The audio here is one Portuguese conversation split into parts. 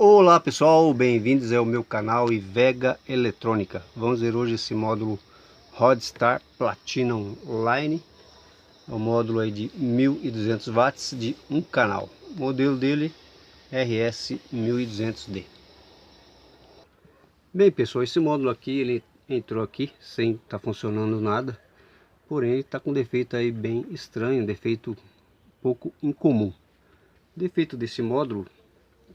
Olá pessoal, bem-vindos ao meu canal Ivega Eletrônica. Vamos ver hoje esse módulo Rodstar Platinum Line. É um módulo aí de 1200 watts de um canal. O modelo dele RS1200D. Bem pessoal, esse módulo aqui, ele entrou aqui sem estar funcionando nada. Porém ele está com um defeito aí bem estranho, um defeito um pouco incomum. O defeito desse módulo,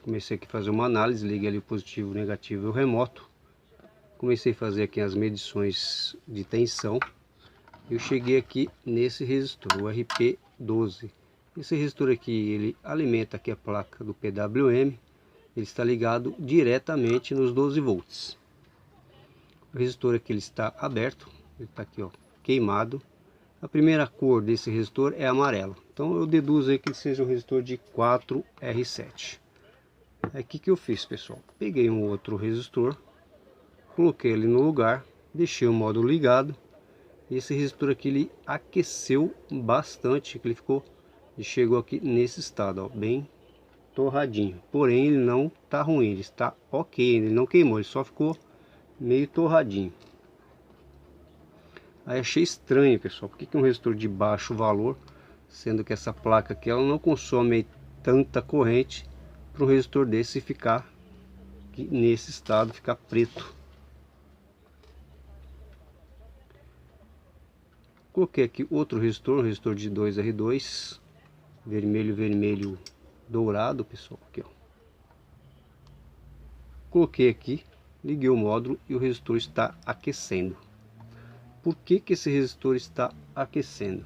comecei aqui a fazer uma análise, liguei ali o positivo, o negativo e o remoto. Comecei a fazer aqui as medições de tensão. Eu cheguei aqui nesse resistor, o RP12. Esse resistor aqui, ele alimenta aqui a placa do PWM. Ele está ligado diretamente nos 12 volts. O resistor aqui ele está aberto, ele está aqui ó, queimado. A primeira cor desse resistor é amarelo. Então eu deduzo aí que ele seja um resistor de 4R7. Aí o que eu fiz, pessoal? Peguei um outro resistor, coloquei ele no lugar, deixei o módulo ligado. E esse resistor aqui ele aqueceu bastante, ele ficou e chegou aqui nesse estado, ó, bem torradinho. Porém ele não está ruim, ele está ok, ele não queimou, ele só ficou meio torradinho. Aí achei estranho, pessoal, por que um resistor de baixo valor, sendo que essa placa aqui ela não consome tanta corrente, para um resistor desse ficar aqui nesse estado, ficar preto. Coloquei aqui outro resistor, um resistor de 2R2, vermelho, vermelho dourado, pessoal, aqui ó. Coloquei aqui, liguei o módulo e o resistor está aquecendo. Por que esse resistor está aquecendo?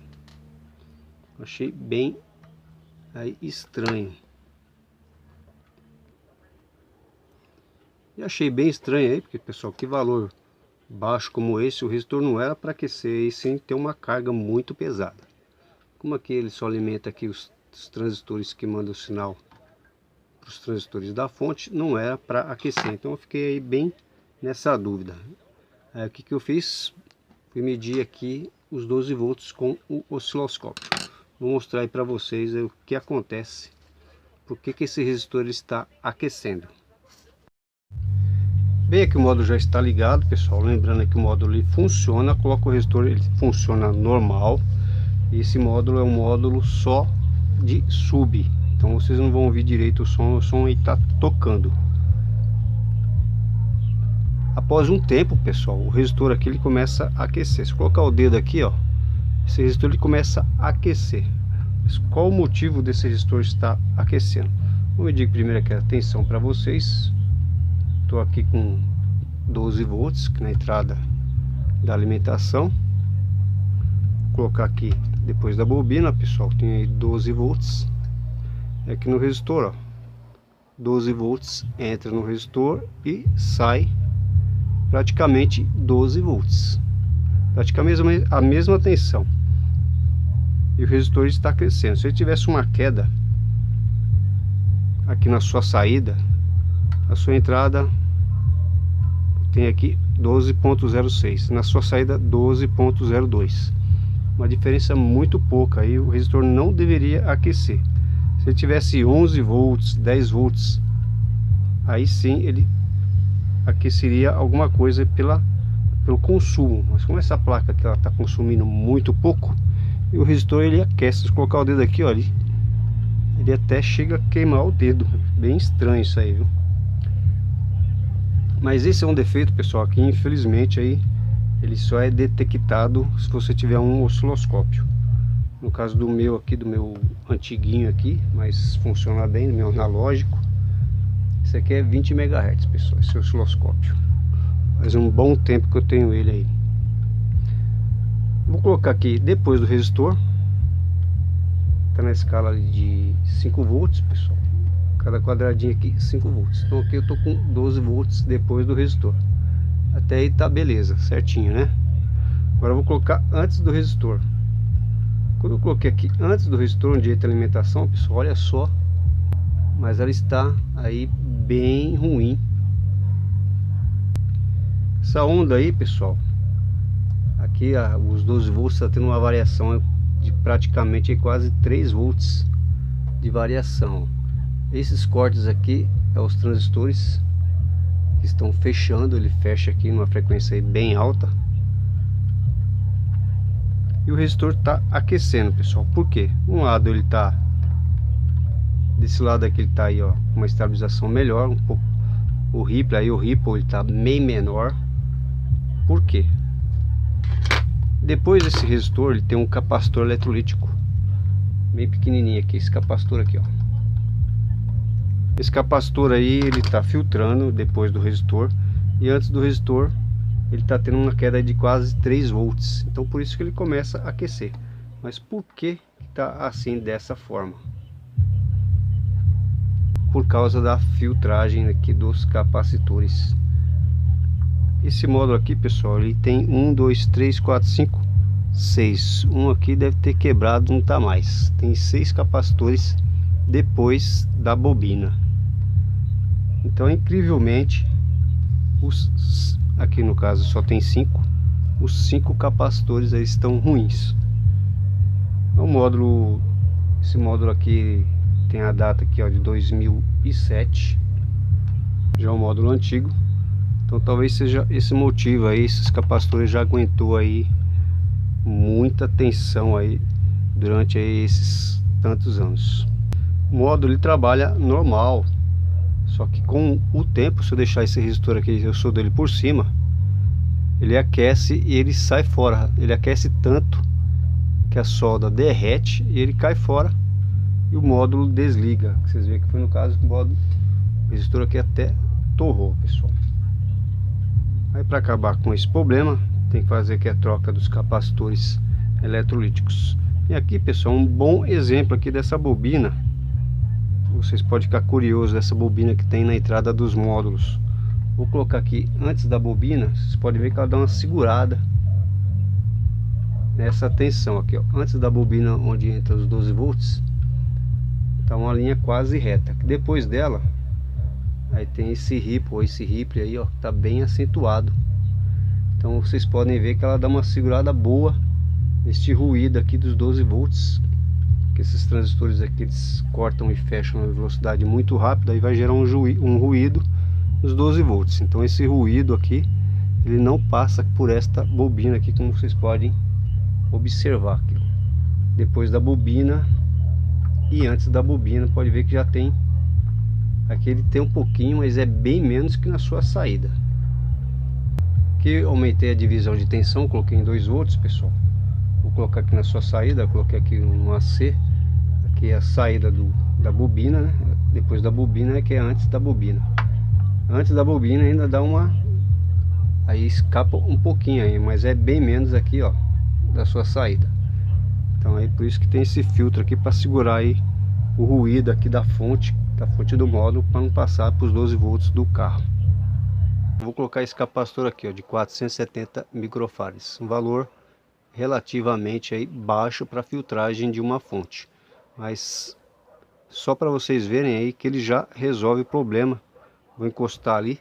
Achei bem aí estranho. E achei bem estranho aí, porque pessoal, que valor baixo como esse, o resistor não era para aquecer e sem ter uma carga muito pesada. Como aqui ele só alimenta aqui os transistores que mandam o sinal para os transistores da fonte, não era para aquecer. Então eu fiquei aí bem nessa dúvida. Aí o que eu fiz? Fui medir aqui os 12 volts com o osciloscópio. Vou mostrar aí para vocês o que acontece, por que esse resistor está aquecendo. Bem, aqui o módulo já está ligado, pessoal. Lembrando que o módulo ele funciona, coloca o resistor, ele funciona normal. E esse módulo é um módulo só de sub, então vocês não vão ouvir direito o som aí está tocando. Após um tempo, pessoal, o resistor aqui ele começa a aquecer. Se colocar o dedo aqui, ó, esse resistor ele começa a aquecer. Mas qual o motivo desse resistor estar aquecendo? Vou medir primeiro aqui a tensão para vocês. Estou aqui com 12 volts na entrada da alimentação. Vou colocar aqui depois da bobina, pessoal, tem aí 12 volts. Aqui no resistor, ó, 12 volts entra no resistor e sai praticamente 12 volts. Praticamente a mesma tensão. E o resistor está crescendo. Se ele tivesse uma queda aqui na sua saída, a sua entrada tem aqui 12.06, na sua saída 12.02, uma diferença muito pouca. Aí o resistor não deveria aquecer. Se ele tivesse 11 volts, 10 volts, aí sim ele aqueceria alguma coisa pelo consumo. Mas como essa placa aqui ela está consumindo muito pouco, e o resistor ele aquece. Se colocar o dedo aqui, ó, ele até chega a queimar o dedo. Bem estranho isso aí, viu? Mas esse é um defeito, pessoal, que infelizmente aí ele só é detectado se você tiver um osciloscópio. No caso do meu aqui, do meu antiguinho aqui, mas funciona bem, do meu analógico. Esse aqui é 20 MHz, pessoal, esse osciloscópio. Faz um bom tempo que eu tenho ele aí. Vou colocar aqui depois do resistor. Tá na escala de 5 volts, pessoal. Cada quadradinho aqui 5 volts. Então aqui eu tô com 12 volts depois do resistor. Até aí tá beleza, certinho, né? Agora eu vou colocar antes do resistor. Quando eu coloquei aqui antes do resistor, onde entra a alimentação, pessoal, olha só. Mas ela está aí bem ruim. Essa onda aí, pessoal, aqui os 12 volts está tendo uma variação de praticamente quase 3 volts de variação. Esses cortes aqui é os transistores que estão fechando. Ele fecha aqui numa frequência aí bem alta. E o resistor está aquecendo, pessoal. Por quê? Um lado ele está, desse lado aqui ele está aí, ó, com uma estabilização melhor, um pouco. O Ripple aí, ele está bem menor. Por quê? Depois desse resistor ele tem um capacitor eletrolítico bem pequenininho aqui, esse capacitor aqui, ó. Esse capacitor aí ele está filtrando depois do resistor, e antes do resistor ele está tendo uma queda de quase 3 volts. Então por isso que ele começa a aquecer. Mas por que está assim, dessa forma? Por causa da filtragem aqui dos capacitores. Esse módulo aqui, pessoal, ele tem 1, 2, 3, 4, 5, 6. Um aqui deve ter quebrado, não está mais. Tem 6 capacitores depois da bobina. Então, incrivelmente, aqui no caso só tem 5. Os 5 capacitores aí estão ruins. O módulo, esse módulo aqui tem a data aqui, ó, de 2007. Já é um módulo antigo. Então talvez seja esse motivo aí. Esses capacitores já aguentou aí muita tensão aí durante aí esses tantos anos. O módulo ele trabalha normal, só que com o tempo, se eu deixar esse resistor aqui, eu soldo ele por cima, ele aquece e ele sai fora. Ele aquece tanto que a solda derrete e ele cai fora e o módulo desliga. Vocês veem que foi no caso do módulo, o resistor aqui até torrou, pessoal. Aí, para acabar com esse problema, tem que fazer aqui a troca dos capacitores eletrolíticos. E aqui, pessoal, um bom exemplo aqui dessa bobina. Vocês podem ficar curiosos dessa bobina que tem na entrada dos módulos. Vou colocar aqui antes da bobina. Vocês podem ver que ela dá uma segurada nessa tensão aqui, ó. Antes da bobina, onde entra os 12 volts, tá uma linha quase reta. Depois dela, aí tem esse Ripple aí, ó, tá bem acentuado. Então vocês podem ver que ela dá uma segurada boa neste ruído aqui dos 12 volts. Que esses transistores aqui eles cortam e fecham a velocidade muito rápida, aí vai gerar um ruído nos 12 volts. Então esse ruído aqui, ele não passa por esta bobina aqui, como vocês podem observar aqui. Depois da bobina e antes da bobina, pode ver que já tem. Aqui ele tem um pouquinho, mas é bem menos que na sua saída. Aqui eu aumentei a divisão de tensão, coloquei em 2 volts, pessoal. Vou colocar aqui na sua saída, coloquei aqui no AC. Aqui é a saída da bobina, né? Depois da bobina é que é antes da bobina. Antes da bobina ainda dá uma... aí escapa um pouquinho aí, mas é bem menos aqui, ó, da sua saída. Então é por isso que tem esse filtro aqui para segurar aí o ruído aqui da fonte do módulo, para não passar para os 12 volts do carro. Vou colocar esse capacitor aqui, ó, de 470 microfarads, um valor relativamente aí baixo para filtragem de uma fonte, mas só para vocês verem aí que ele já resolve o problema. Vou encostar ali,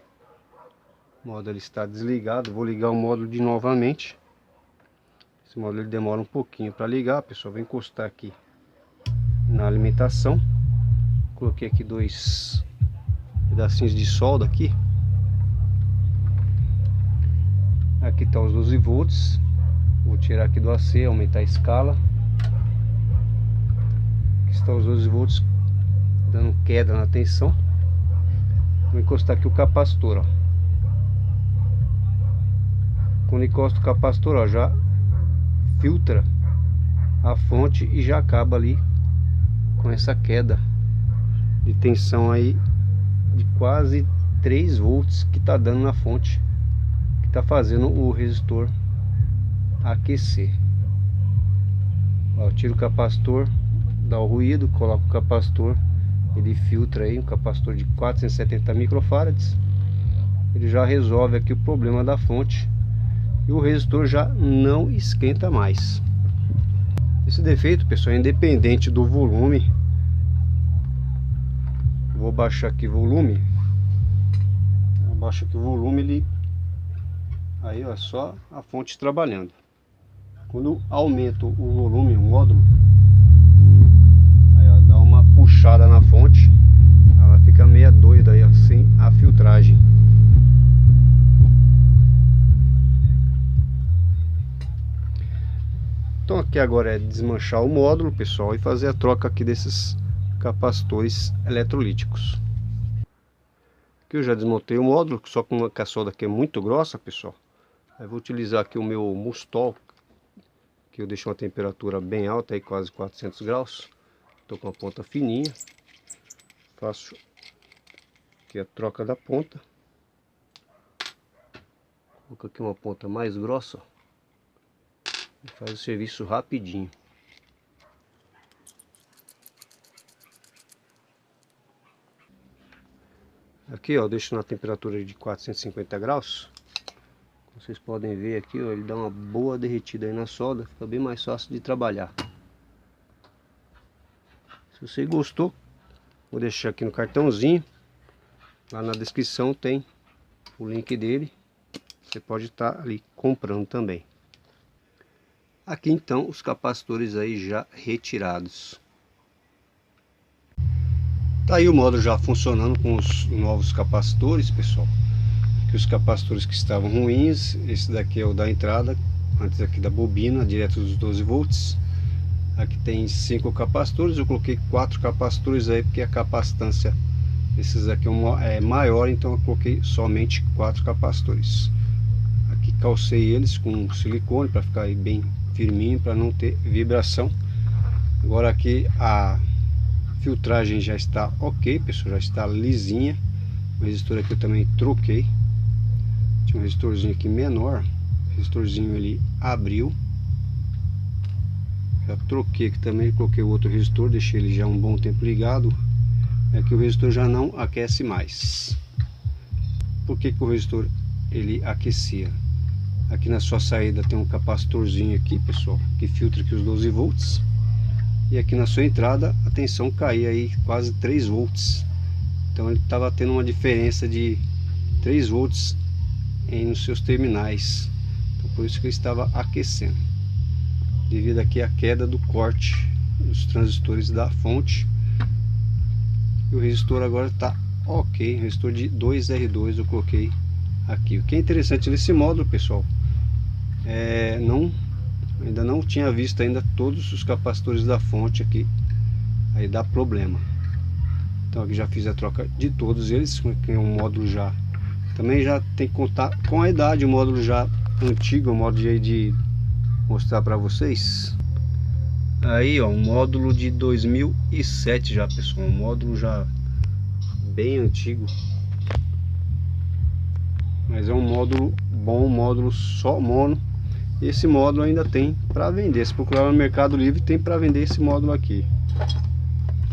o módulo está desligado, vou ligar o módulo de novamente. Esse módulo ele demora um pouquinho para ligar, pessoal. Vou encostar aqui na alimentação. Coloquei aqui 2 pedacinhos de solda aqui. Aqui está os 12 volts. Vou tirar aqui do AC, aumentar a escala. Aqui estão os 12 volts dando queda na tensão. Vou encostar aqui o capacitor, ó. Quando encosta o capacitor, ó, já filtra a fonte e já acaba ali com essa queda de tensão aí de quase 3 volts que tá dando na fonte, que tá fazendo o resistor aquecer. Ó, tiro o capacitor, dá o ruído, coloco o capacitor, ele filtra aí, um capacitor de 470 microfarads. Ele já resolve aqui o problema da fonte e o resistor já não esquenta mais. Esse defeito, pessoal, é independente do volume. Vou baixar aqui o volume. Abaixo aqui o volume, ele aí, ó, só a fonte trabalhando. Quando aumento o volume, o módulo, aí, ó, dá uma puxada na fonte, ela fica meio meia doida aí, assim, a filtragem. Então aqui agora é desmanchar o módulo, pessoal, e fazer a troca aqui desses capacitores eletrolíticos. Aqui eu já desmontei o módulo, só com uma caçola aqui é muito grossa, pessoal. Eu vou utilizar aqui o meu Mustol, que eu deixo uma temperatura bem alta, aí quase 400 graus. Estou com a ponta fininha. Faço aqui a troca da ponta. Coloco aqui uma ponta mais grossa. E faz o serviço rapidinho. Aqui, ó, deixo na temperatura de 450 graus. Como vocês podem ver aqui, ó, ele dá uma boa derretida aí na solda. Fica bem mais fácil de trabalhar. Se você gostou, vou deixar aqui no cartãozinho. Lá na descrição tem o link dele. Você pode estar ali comprando também. Aqui então os capacitores aí já retirados. Tá aí o módulo já funcionando com os novos capacitores, pessoal. Aqui os capacitores que estavam ruins. Esse daqui é o da entrada, antes aqui da bobina, direto dos 12 volts. Aqui tem 5 capacitores, eu coloquei 4 capacitores aí porque a capacitância desses aqui é maior, então eu coloquei somente 4 capacitores. Aqui calcei eles com silicone para ficar aí bem firminho, para não ter vibração. Agora aqui a filtragem já está ok, pessoal, já está lisinha. O resistor aqui eu também troquei. Tinha um resistorzinho aqui menor, o resistorzinho ele abriu. Já troquei aqui também, coloquei o outro resistor, deixei ele já um bom tempo ligado. É que o resistor já não aquece mais. Por que que o resistor ele aquecia? Aqui na sua saída tem um capacitorzinho aqui, pessoal, que filtra aqui os 12 volts. E aqui na sua entrada a tensão caía aí quase 3 volts. Então ele estava tendo uma diferença de 3 volts nos seus terminais. Então por isso que ele estava aquecendo. Devido aqui à queda do corte dos transistores da fonte. E o resistor agora está ok. Resistor de 2R2 eu coloquei aqui. O que é interessante nesse módulo, pessoal, ainda não tinha visto ainda todos os capacitores da fonte aqui. Aí dá problema. Então aqui já fiz a troca de todos eles. Que é um módulo já também já tem que contar com a idade. O módulo já antigo, o módulo aí de mostrar para vocês. Aí ó, um módulo de 2007 já, pessoal, um módulo já bem antigo, mas é um módulo bom, um módulo só mono. Esse módulo ainda tem para vender, se procurar no Mercado Livre tem para vender esse módulo aqui.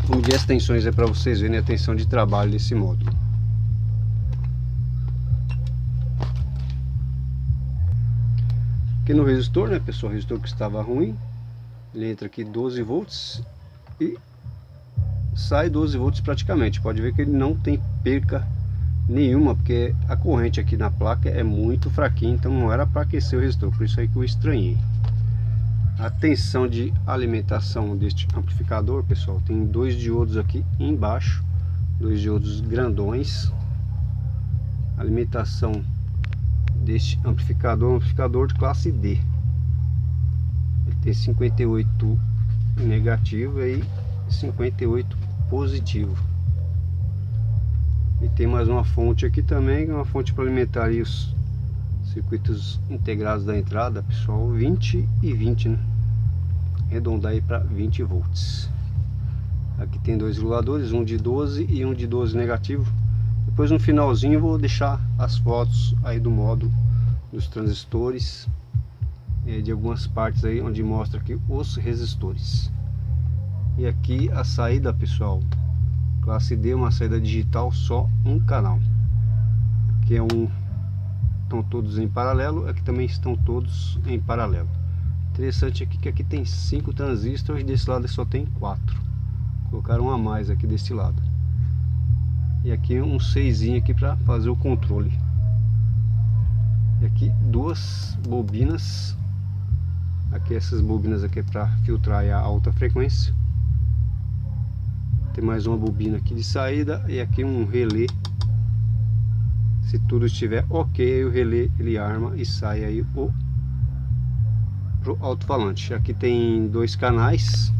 Vou medir as tensões aí para vocês verem a tensão de trabalho desse módulo. Aqui no resistor, né, pessoal, o resistor que estava ruim, ele entra aqui 12 volts e sai 12 volts praticamente. Pode ver que ele não tem perca nenhuma, porque a corrente aqui na placa é muito fraquinha, então não era para aquecer o resistor, por isso aí que eu estranhei. A tensão de alimentação deste amplificador, pessoal, tem 2 diodos aqui embaixo, 2 diodos grandões. A alimentação deste amplificador, um amplificador de classe D. Ele tem 58 negativo e 58 positivo. E tem mais uma fonte aqui também, uma fonte para alimentar aí os circuitos integrados da entrada, pessoal, 20 e 20, né? Arredondar aí para 20 volts. Aqui tem 2 reguladores, um de 12 e um de 12 negativo. Depois no finalzinho eu vou deixar as fotos aí do módulo, dos transistores, de algumas partes aí onde mostra aqui os resistores. E aqui a saída, pessoal, classe D, uma saída digital, só um canal. Aqui é estão todos em paralelo, aqui também estão todos em paralelo. Interessante aqui que aqui tem 5 transistores, desse lado só tem 4. Colocaram um a mais aqui desse lado. E aqui um 6 aqui para fazer o controle. E aqui 2 bobinas. Aqui essas bobinas aqui é para filtrar a alta frequência. Tem mais uma bobina aqui de saída e aqui um relé. Se tudo estiver ok, aí o relé ele arma e sai aí pro alto-falante. Aqui tem 2 canais,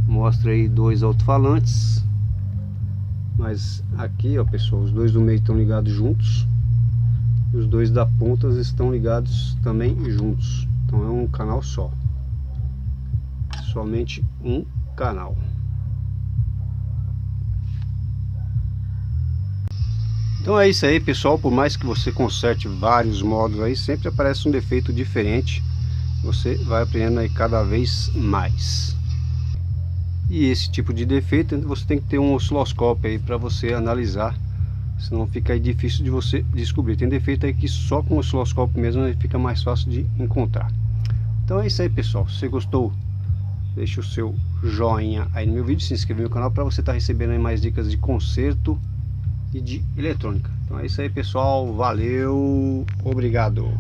mostra aí 2 alto-falantes, mas aqui, ó pessoal, os 2 do meio estão ligados juntos e os 2 da ponta estão ligados também juntos. Então é um canal só, somente um canal. Então é isso aí, pessoal. Por mais que você conserte vários modos aí, sempre aparece um defeito diferente. Você vai aprendendo aí cada vez mais. E esse tipo de defeito você tem que ter um osciloscópio aí para você analisar, senão fica aí difícil de você descobrir. Tem defeito aí que só com o osciloscópio mesmo fica mais fácil de encontrar. Então é isso aí, pessoal. Se você gostou, deixa o seu joinha aí no meu vídeo, se inscreve no canal para você estar recebendo aí mais dicas de conserto e de eletrônica. Então é isso aí, pessoal. Valeu, obrigado.